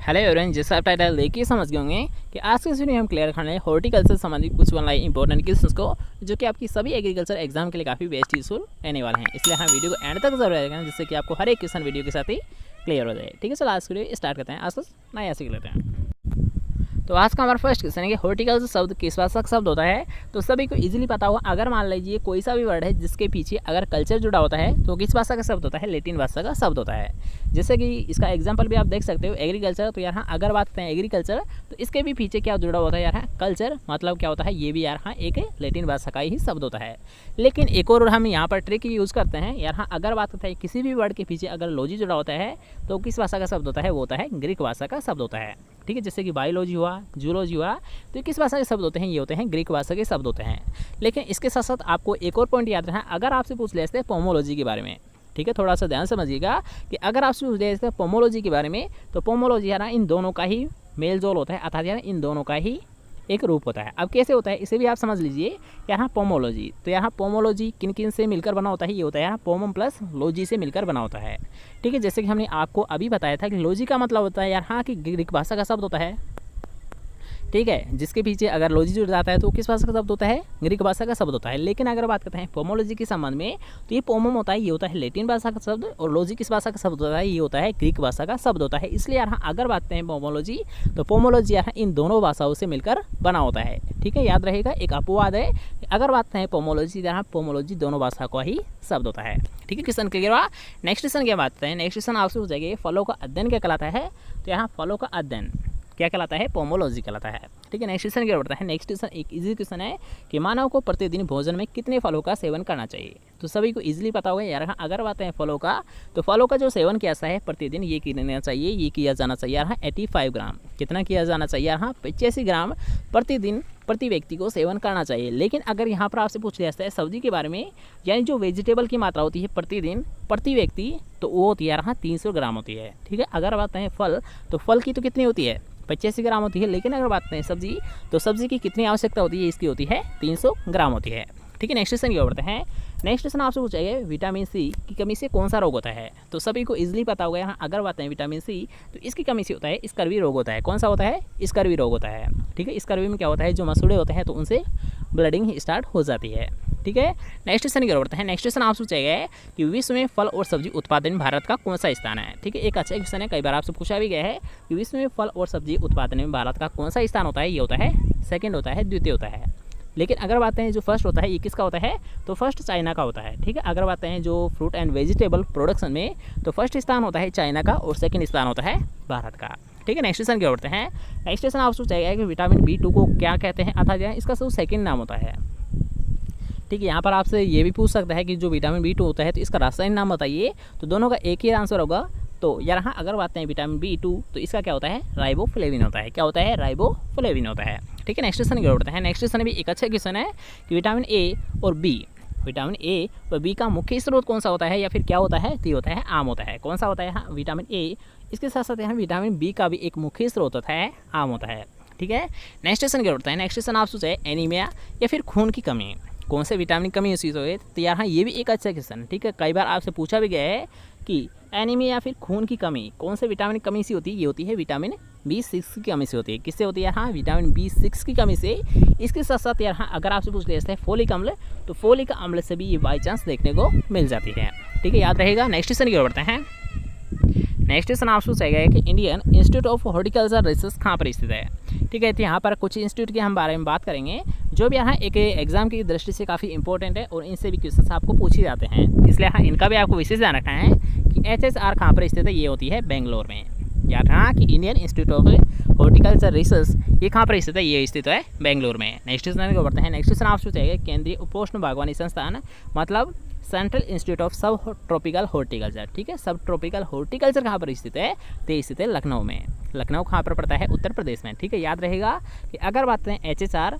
Hello everyone, जैसा आप title देखिए समझ गए होंगे कि आज के वीडियो में हम क्लियर करने हॉर्टिकल्चर संबंधित कुछ ऑनलाइन इंपॉर्टेंट क्वेश्चंस को जो कि आपकी सभी एग्रीकल्चर एग्जाम के लिए काफ़ी बेस्ट यूजफुल रहने वाले हैं। इसलिए हम वीडियो को एंड तक जरूर रहेगा जिससे कि आपको हर एक क्वेश्चन वीडियो के साथ ही क्लियर हो जाए। ठीक है, चलो आज वीडियो स्टार्ट करते हैं। आज कुछ नया सीख लेते हैं। तो आज का हमारा फर्स्ट क्वेश्चन है कि हॉर्टिकल्चर शब्द किस भाषा का शब्द होता है। तो सभी को इजीली पता होगा, अगर मान लीजिए कोई सा भी वर्ड है जिसके पीछे अगर कल्चर जुड़ा होता है तो किस भाषा का शब्द होता है, लैटिन भाषा का शब्द होता है। जैसे कि इसका एग्जांपल भी आप देख सकते हो, एग्रीकल्चर। तो यहाँ अगर बात करते हैं एग्रीकल्चर तो इसके भी पीछे क्या जुड़ा होता है यहाँ कल्चर, मतलब क्या होता है ये भी यहाँ एक लैटिन भाषा का ही शब्द होता है। लेकिन एक और हम यहाँ पर ट्रिक यूज़ करते हैं, यहाँ अगर बात करते हैं किसी भी वर्ड के पीछे अगर लॉजी जुड़ा होता है तो किस भाषा का शब्द होता है, वो होता है ग्रीक भाषा का शब्द होता है। ठीक है, जैसे कि बायोलॉजी हुआ, जूलॉजी हुआ, तो किस भाषा के शब्द होते हैं, ये होते हैं ग्रीक भाषा के शब्द होते हैं। लेकिन इसके साथ साथ आपको एक और पॉइंट याद रखना, अगर आपसे पूछ लेते हैं पोमोलॉजी के बारे में, ठीक है, थोड़ा सा ध्यान समझिएगा कि अगर आपसे पूछ लेते हैं पोमोलॉजी के बारे में तो पोमोलॉजी है ना इन दोनों का ही मेल जोल होता है, अर्थात यार इन दोनों का ही एक रूप होता है। अब कैसे होता है इसे भी आप समझ लीजिए। यहाँ पोमोलॉजी, तो यहाँ पोमोलॉजी किन किन से मिलकर बना होता है, ये होता है यहाँ पोमम प्लस लॉजी से मिलकर बना होता है। ठीक है, जैसे कि हमने आपको अभी बताया था कि लॉजी का मतलब होता है यहाँ की ग्रीक भाषा का शब्द होता है। ठीक है, जिसके पीछे अगर लॉजी जुड़ जाता है तो किस भाषा का शब्द होता है, ग्रीक भाषा का शब्द होता है। लेकिन अगर बात करते हैं पोमोलॉजी के संबंध में तो ये पोमम होता है, ये होता है लैटिन भाषा का शब्द, और लॉजी किस भाषा का शब्द होता है, ये होता है ग्रीक भाषा का शब्द होता है। इसलिए यहाँ अगर बात करते हैं पोमोलॉजी तो पोमोलॉजी यहाँ इन दोनों भाषाओं से मिलकर बना होता है। ठीक है, याद रहेगा, एक अपवाद है। अगर बात करें पोमोलॉजी, यहाँ पोमोलॉजी दोनों भाषा का ही शब्द होता है। ठीक है, क्वेश्चन क्लियर हुआ। नेक्स्ट क्वेश्चन क्या बात करते हैं, नेक्स्ट क्वेश्चन आपसे पूछेंगे फलों का अध्ययन क्या कहलाता है। तो यहाँ फलों का अध्ययन क्या कहलाता है, पोमोलॉजी कहलाता है। ठीक है, नेक्स्ट क्वेश्चन क्या बढ़ता है। नेक्स्ट क्वेश्चन एक इजी क्वेश्चन है कि मानव को प्रतिदिन भोजन में कितने फलों का सेवन करना चाहिए। तो सभी को इजीली पता होगा यार। अगर बात है फलों का तो फलों का जो सेवन कैसा है प्रतिदिन ये करना चाहिए, ये किया जाना चाहिए यहाँ 85 ग्राम। कितना किया जाना चाहिए यहाँ 85 ग्राम प्रतिदिन प्रति व्यक्ति को सेवन करना चाहिए। लेकिन अगर यहाँ पर आपसे पूछ लिया जाता है सब्जी के बारे में, यानी जो वेजिटेबल की मात्रा होती है प्रतिदिन प्रति व्यक्ति, तो वो होती है यहाँ 300 ग्राम होती है। ठीक है, अगर बात है फल तो फल की तो कितनी होती है 85 ग्राम होती है। लेकिन अगर बात करें सब्जी तो सब्जी की कितनी आवश्यकता होती है, इसकी होती है 300 ग्राम होती है। ठीक है, नेक्स्ट क्वेश्चन क्या बढ़ते हैं। नेक्स्ट क्वेश्चन आपसे पूछेगा विटामिन सी की कमी से कौन सा रोग होता है। तो सभी को इजीली पता होगा यहाँ अगर बात है विटामिन सी तो इसकी कमी से होता है स्कर्वी रोग होता है। कौन सा होता है, स्कर्वी रोग होता है। ठीक है, स्कर्वी में क्या होता है, जो मसूड़े होते हैं तो उनसे ब्लडिंग स्टार्ट हो जाती है। ठीक है, नेक्स्ट क्वेश्चन क्या बढ़ते हैं। नेक्स्ट क्वेश्चन आपसे पूछेगा कि विश्व में फल और सब्जी उत्पादन में भारत का कौन सा स्थान है। ठीक है, एक अच्छा क्वेश्चन है, कई बार आपसे पूछा भी गया है कि विश्व में फल और सब्जी उत्पादन में भारत का कौन सा स्थान होता है। ये होता है सेकंड होता है, द्वितीय होता है। लेकिन अगर बात है जो फर्स्ट होता है ये किसका होता है, तो फर्स्ट चाइना का होता है। ठीक है, अगर बात है जो फ्रूट एंड वेजिटेबल प्रोडक्शन में तो फर्स्ट स्थान होता है चाइना का और सेकंड स्थान होता है भारत का। ठीक है, नेक्स्ट क्वेश्चन क्या होते हैं। नेक्स्ट क्वेश्चन आपसे पूछा कि विटामिन B2 को क्या कहते हैं, अर्थात इसका सब सेकंड नाम होता है। ठीक है, यहाँ पर आपसे ये भी पूछ सकता है कि जो विटामिन B2 होता है तो इसका रासायनिक नाम बताइए, तो दोनों का एक ही आंसर होगा। तो यहाँ अगर बात करें विटामिन B2 तो इसका क्या होता है, राइबोफ्लेविन होता है। क्या होता है, राइबोफ्लेविन होता है। ठीक है, नेक्स्ट क्वेश्चन क्या होता है। नेक्स्ट क्वेश्चन भी एक अच्छा क्वेश्चन है कि विटामिन A और B, विटामिन A और B का मुख्य स्रोत कौन सा होता है, या फिर क्या होता है, तो ये होता है आम होता है। कौन सा होता है यहाँ विटामिन A, इसके साथ साथ यहाँ विटामिन B का भी एक मुख्य स्रोत होता है, आम होता है। ठीक है, नेक्स्ट क्वेश्चन क्या होता है। नेक्स्ट क्वेश्चन आप सोचे एनीमिया या फिर खून की कमी, कौन से विटामिन की कमी उसी हो गई। तो यहाँ ये भी एक अच्छा क्वेश्चन है। ठीक है, कई बार आपसे पूछा भी गया है कि एनीमिया या फिर खून की कमी कौन से विटामिन की कमी से होती है, ये होती है विटामिन B6 की कमी से होती है। किससे होती है यहाँ, विटामिन B6 की कमी से। इसके साथ साथ यहाँ अगर आपसे पूछ लिया जाता है फोलिक अम्ल, तो फोलिक अम्ल से भी ये बाई चांस देखने को मिल जाती है। ठीक है, याद रहेगा। नेक्स्ट क्वेश्चन की ओर बढ़ते हैं। नेक्स्ट क्वेश्चन आपसे पूछेगा है कि Indian institute of horticulture research कहाँ पर स्थित है। ठीक है, तो यहाँ पर कुछ इंस्टीट्यूट के हम बारे में बात करेंगे जो भी यहाँ एक एग्जाम की दृष्टि से काफ़ी इंपॉर्टेंट है और इनसे भी क्वेश्चन आपको पूछे जाते हैं। इसलिए हाँ इनका भी आपको विशेष ध्यान रखना है कि HSR कहाँ पर स्थित है, ये होती है बेंगलोर में। याद रखना कि Indian institute of horticulture research ये कहाँ पर स्थित है, ये स्थित है बेंगलोर में। नेक्स्ट क्वेश्चन को बढ़ते हैं। नेक्स्ट क्वेश्चन आपसे पूछेगा केंद्रीय उपोष्ण बागवानी संस्थान मतलब सेंट्रल इंस्टीट्यूट ऑफ सब ट्रॉपिकल हॉर्टिकल्चर। ठीक है, सब ट्रॉपिकल हॉर्टिकल्चर कहाँ पर स्थित है, तो स्थित है लखनऊ में। लखनऊ कहाँ पर पड़ता है, उत्तर प्रदेश में। ठीक है, याद रहेगा कि अगर बात करें HSR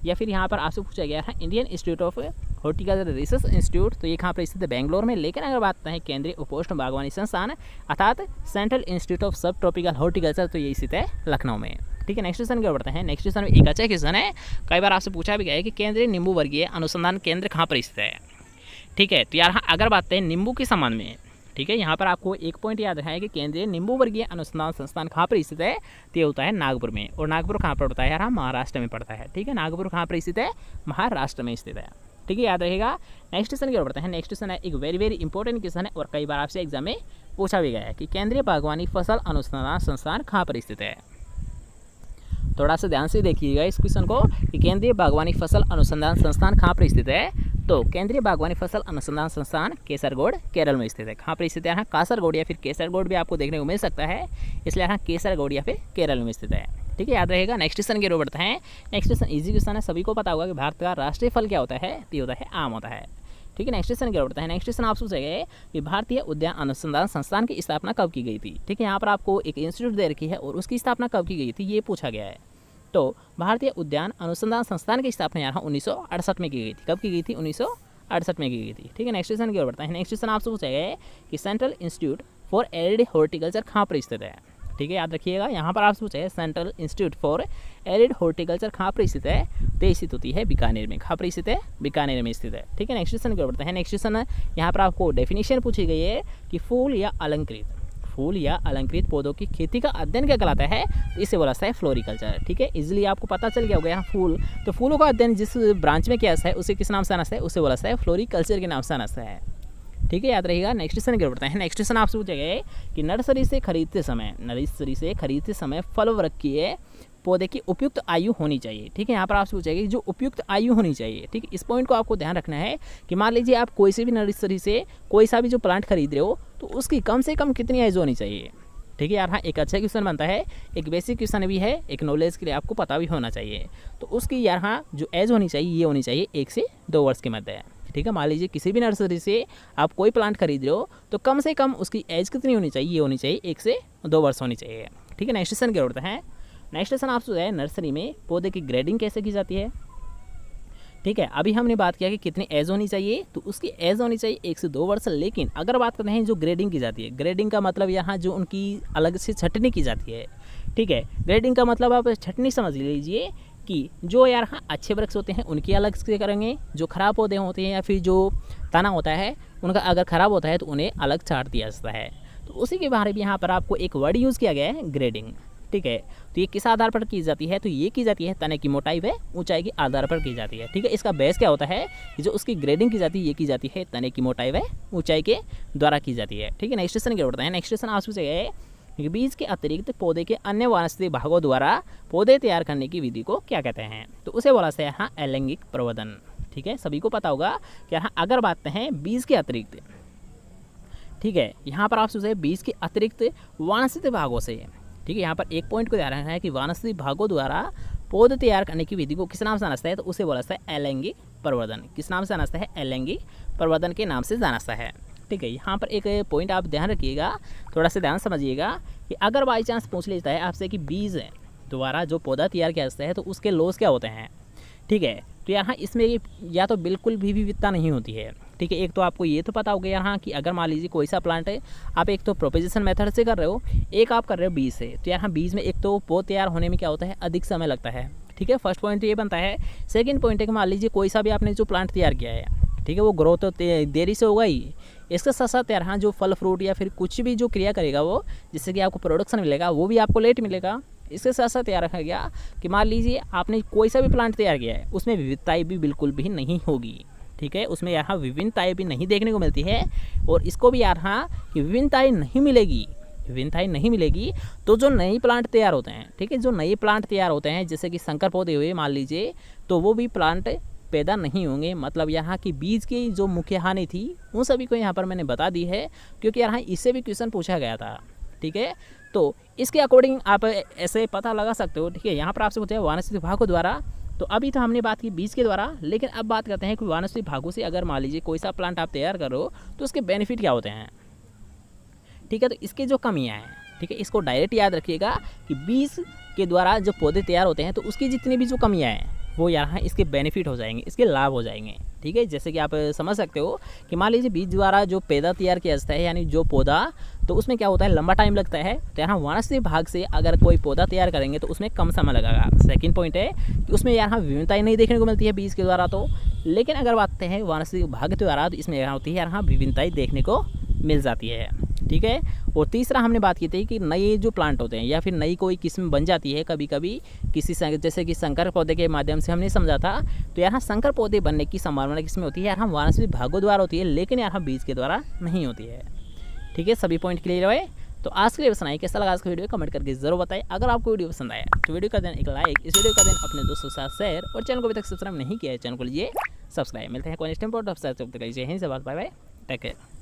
या फिर यहाँ पर आपसे पूछा गया है Indian institute of horticulture research institute, तो ये कहाँ पर स्थित है, बेंगलोर में। लेकिन अगर बात करें केंद्रीय उपोष्ण बागवानी संस्थान अर्थात सेंट्रल इंस्टीट्यूट ऑफ सब ट्रॉपिकल हॉर्टिकल्चर, तो ये स्थित है लखनऊ में। ठीक है, नेक्स्ट क्वेश्चन क्या बढ़ते हैं। नेक्स्ट क्वेश्चन में एक अच्छा क्वेश्चन है, कई बार आपसे पूछा भी गया है कि केंद्रीय नींबू वर्गीय अनुसंधान केंद्र कहाँ पर स्थित है। ठीक है, तो यार अगर बात करें नींबू के संबंध में, ठीक है, यहाँ पर आपको एक पॉइंट याद रखना है कि केंद्रीय नींबू वर्गीय अनुसंधान संस्थान कहाँ पर स्थित है, तो ये होता है नागपुर में। और नागपुर कहाँ पर पड़ता है यार, महाराष्ट्र में पड़ता है। ठीक है, नागपुर कहाँ पर स्थित है, महाराष्ट्र में स्थित है। ठीक है, याद रहेगा। नेक्स्ट क्वेश्चन की ओर बढ़ते हैं। नेक्स्ट क्वेश्चन है एक वेरी वेरी इंपॉर्टेंट क्वेश्चन है और कई बार आपसे एग्जाम में पूछा भी गया है कि केंद्रीय बागवानी फसल अनुसंधान संस्थान कहाँ पर स्थित है। थोड़ा सा ध्यान से देखिएगा इस क्वेश्चन को कि केंद्रीय बागवानी फसल अनुसंधान संस्थान कहाँ पर स्थित है। तो केंद्रीय बागवानी फसल अनुसंधान संस्थान केसरगोड केरल में स्थित है। कहाँ पर स्थित है, यहाँ कासरगोड या फिर केसरगोड भी आपको देखने को मिल सकता है, इसलिए यहाँ केसरगोड या फिर केरल में स्थित है। ठीक है, याद रहेगा। नेक्स्ट क्वेश्चन की ओर बढ़ते हैं। नेक्स्ट क्वेश्चन इजी क्वेश्चन है, सभी को पता होगा कि भारत का राष्ट्रीय फल क्या होता है, तो ये होता है आम होता है। ठीक है, नेक्स्ट क्वेश्चन की ओर बढ़ते हैं। नेक्स्ट क्वेश्चन आप पूछेंगे कि भारतीय उद्यान अनुसंधान संस्थान की स्थापना कब की गई थी। ठीक है, यहाँ पर आपको एक इंस्टीट्यूट दे रखी है और उसकी स्थापना कब की गई थी ये पूछा गया है। तो भारतीय उद्यान अनुसंधान संस्थान की स्थापना यहाँ 1968 में की गई थी। कब की गई थी, 1968 में की गई थी। ठीक है, नेक्स्ट क्वेश्चन की ओर बढ़ते हैं। नेक्स्ट क्वेश्चन आपसे पूछा गया है कि central institute for arid horticulture कहाँ पर स्थित है। ठीक है, याद रखिएगा, यहाँ पर आपसे पूछा है central institute for arid horticulture कहाँ पर स्थित है, तो स्थित होती है बीकानेर में। कहाँ पर स्थित है, बीकानेर में स्थित है। ठीक है, नेक्स्ट क्वेश्चन की ओर बढ़ते हैं। नेक्स्ट क्वेश्चन यहाँ पर आपको डेफिनेशन पूछी गई है कि फूल या अलंकृत पौधों की खेती का अध्ययन क्या कहलाता है, तो इसे बोला जाता है फ्लोरिकल्चर। ठीक है, इजीली आपको पता चल गया होगा यहाँ फूल, तो फूलों का अध्ययन जिस ब्रांच में किया जाता है उसे किस नाम से जाना जाता है, उसे बोला जाता है फ्लोरिकल्चर के नाम से जाना जाता है। ठीक है, याद रहेगा। नेक्स्ट क्वेश्चन की ओर बढ़ते हैं। नेक्स्ट क्वेश्चन आपसे पूछा गया है कि नर्सरी से खरीदते समय फल वृक्ष की पौधे की उपयुक्त आयु होनी चाहिए। ठीक है, यहाँ पर आपसे पूछेगा कि जो उपयुक्त आयु होनी चाहिए। ठीक है, इस पॉइंट को आपको ध्यान रखना है कि मान लीजिए आप कोई से भी नर्सरी से कोई सा भी जो प्लांट खरीद रहे हो तो उसकी कम से कम कितनी एज होनी चाहिए। ठीक है यार, हाँ एक अच्छा क्वेश्चन बनता है, एक बेसिक क्वेश्चन भी है, एक नॉलेज के लिए आपको पता भी होना चाहिए। तो उसकी यार हाँ जो एज होनी चाहिए ये होनी चाहिए 1 से 2 वर्ष के मध्य। ठीक है, मान लीजिए किसी भी नर्सरी से आप कोई प्लांट खरीद रहे हो तो कम से कम उसकी एज कितनी होनी चाहिए, ये होनी चाहिए 1 से 2 वर्ष होनी चाहिए। ठीक है, नेक्स्ट क्वेश्चन की ओर बढ़ते हैं। नेक्स्ट क्वेश्चन आपसे है नर्सरी में पौधे की ग्रेडिंग कैसे की जाती है। ठीक है, अभी हमने बात किया कि कितनी एज होनी चाहिए, तो उसकी एज होनी चाहिए 1 से 2 वर्ष। लेकिन अगर बात करते हैं जो ग्रेडिंग की जाती है, ग्रेडिंग का मतलब यहाँ जो उनकी अलग से छटनी की जाती है। ठीक है, ग्रेडिंग का मतलब आप छटनी समझ लीजिए कि जो यार हाँ अच्छे वृक्ष होते हैं उनकी अलग से करेंगे, जो खराब पौधे होते हैं या फिर जो तना होता है उनका अगर ख़राब होता है तो उन्हें अलग छाट दिया जाता है। तो उसी के बारे में यहाँ पर आपको एक वर्ड यूज़ किया गया है, ग्रेडिंग। ठीक है, तो ये किस आधार पर की जाती है, तो ये की जाती है तने की मोटाई व ऊंचाई के आधार पर की जाती है। ठीक है, इसका बेस क्या होता है कि जो उसकी ग्रेडिंग की जाती है ये की जाती है तने की मोटाई व ऊंचाई के द्वारा की जाती है। ठीक है, नेक्स्ट क्वेश्चन क्या होता है। नेक्स्ट क्वेश्चन आपसे पूछा गया है बीज के अतिरिक्त पौधे के अन्य वानस्पतिक भागों द्वारा पौधे तैयार करने की विधि को क्या कहते हैं, तो उसे बोला जाता है हाँ अलैंगिक प्रवर्धन। ठीक है, सभी को पता होगा कि हाँ अगर बात हैं बीज के अतिरिक्त, ठीक है यहाँ पर आपसे बीज के अतिरिक्त वानस्पतिक भागों से। ठीक है, यहाँ पर एक पॉइंट को ध्यान रखना है कि वानस्पतिक भागों द्वारा पौधे तैयार करने की विधि को किस नाम से जाना जाता है, तो उसे बोला जाता है अलैंगिक प्रवर्धन। किस नाम से जाना जाता है, अलैंगिक प्रवर्धन के नाम से जाना जाता है। ठीक है, यहाँ पर एक पॉइंट आप ध्यान रखिएगा, थोड़ा सा ध्यान समझिएगा कि अगर बाई चांस पूछ लेता है आपसे कि बीज द्वारा जो पौधा तैयार किया जाता है तो उसके लॉस क्या होते हैं। ठीक है, तो यहाँ इसमें या तो बिल्कुल भी विविधता नहीं होती है। ठीक है, एक तो आपको ये तो पता होगा यहाँ कि अगर मान लीजिए कोई सा प्लांट है आप एक तो प्रोपेगेशन मेथड से कर रहे हो, एक आप कर रहे हो बीज से, तो यहाँ बीज में एक तो पौध तैयार होने में क्या होता है अधिक समय लगता है। ठीक है, फर्स्ट पॉइंट ये बनता है। सेकंड पॉइंट है कि मान लीजिए कोई सा भी आपने जो प्लांट तैयार किया है, ठीक है, वो ग्रोथ तो देरी से होगा ही, इसके साथ साथ यार हाँ जो फल फ्रूट या फिर कुछ भी जो क्रिया करेगा वो जिससे कि आपको प्रोडक्शन मिलेगा वो भी आपको लेट मिलेगा। इसके साथ साथ याद रखा गया कि मान लीजिए आपने कोई सा भी प्लांट तैयार किया है उसमें विविधताएं भी बिल्कुल भी नहीं होगी। ठीक है, उसमें यहाँ विभिन्नताएं भी नहीं देखने को मिलती है और इसको भी यार हाँ कि विभिन्नताएं नहीं मिलेगी तो जो नई प्लांट तैयार होते हैं, ठीक है, जो नए प्लांट तैयार होते हैं जैसे कि संकर पौधे हुए मान लीजिए, तो वो भी प्लांट पैदा नहीं होंगे। मतलब यहाँ की बीज की जो मुख्य हानि थी उन सभी को यहाँ पर मैंने बता दी है, क्योंकि यहाँ इससे भी क्वेश्चन पूछा गया था। ठीक है, तो इसके अकॉर्डिंग आप ऐसे पता लगा सकते हो। ठीक है, यहाँ पर आपसे पूछा है वानस्पतिक भागों द्वारा, तो अभी तो हमने बात की बीज के द्वारा, लेकिन अब बात करते हैं कि वानस्पतिक भागों से अगर मान लीजिए कोई सा प्लांट आप तैयार कर रहे हो तो उसके बेनिफिट क्या होते हैं। ठीक है, तो इसके जो कमियाँ हैं, ठीक है, इसको डायरेक्ट याद रखिएगा कि बीज के द्वारा जो पौधे तैयार होते हैं तो उसकी जितनी भी जो कमियाँ हैं वो यहाँ इसके बेनिफिट हो जाएंगे, इसके लाभ हो जाएंगे। ठीक है, जैसे कि आप समझ सकते हो कि मान लीजिए बीज द्वारा जो पौधा तैयार किया जाता है यानी जो पौधा, तो उसमें क्या होता है लंबा टाइम लगता है। तो यहाँ वानस्पतिक भाग से अगर कोई पौधा तैयार करेंगे तो उसमें कम समय लगेगा। सेकंड पॉइंट है कि उसमें यहाँ विभिन्नताएं नहीं देखने को मिलती है बीज के द्वारा, तो लेकिन अगर बात है वानस्पतिक भाग के द्वारा तो इसमें यहाँ होती है यहाँ विभिन्नताएं देखने को मिल जाती है। ठीक है। और तीसरा हमने बात की थी कि नए जो प्लांट होते हैं या फिर नई कोई किस्म बन जाती है कभी कभी किसी जैसे कि संकर पौधे के माध्यम से हमने समझा था, तो यहाँ संकर पौधे बनने की संभावना किसमें होती है, यहाँ वानस्पतिक भागों द्वारा होती है, लेकिन यहाँ बीज के द्वारा नहीं होती है। ठीक है, सभी पॉइंट क्लियर हुए। तो आज के लिए बस नहीं, कैसा लगा आज का वीडियो कमेंट करके जरूर बताएं। अगर आपको वीडियो पसंद आया तो वीडियो का दें एक लाइक, इस वीडियो का दें अपने दोस्तों के साथ शेयर, और चैनल को अभी तक सब्सक्राइब नहीं किया है चैनल को लीजिए सब्सक्राइब। मिलते हैं नेक्स्ट टाइम पर, तब तक लीजिए यहीं से बात, बाय बाय, टेक केयर।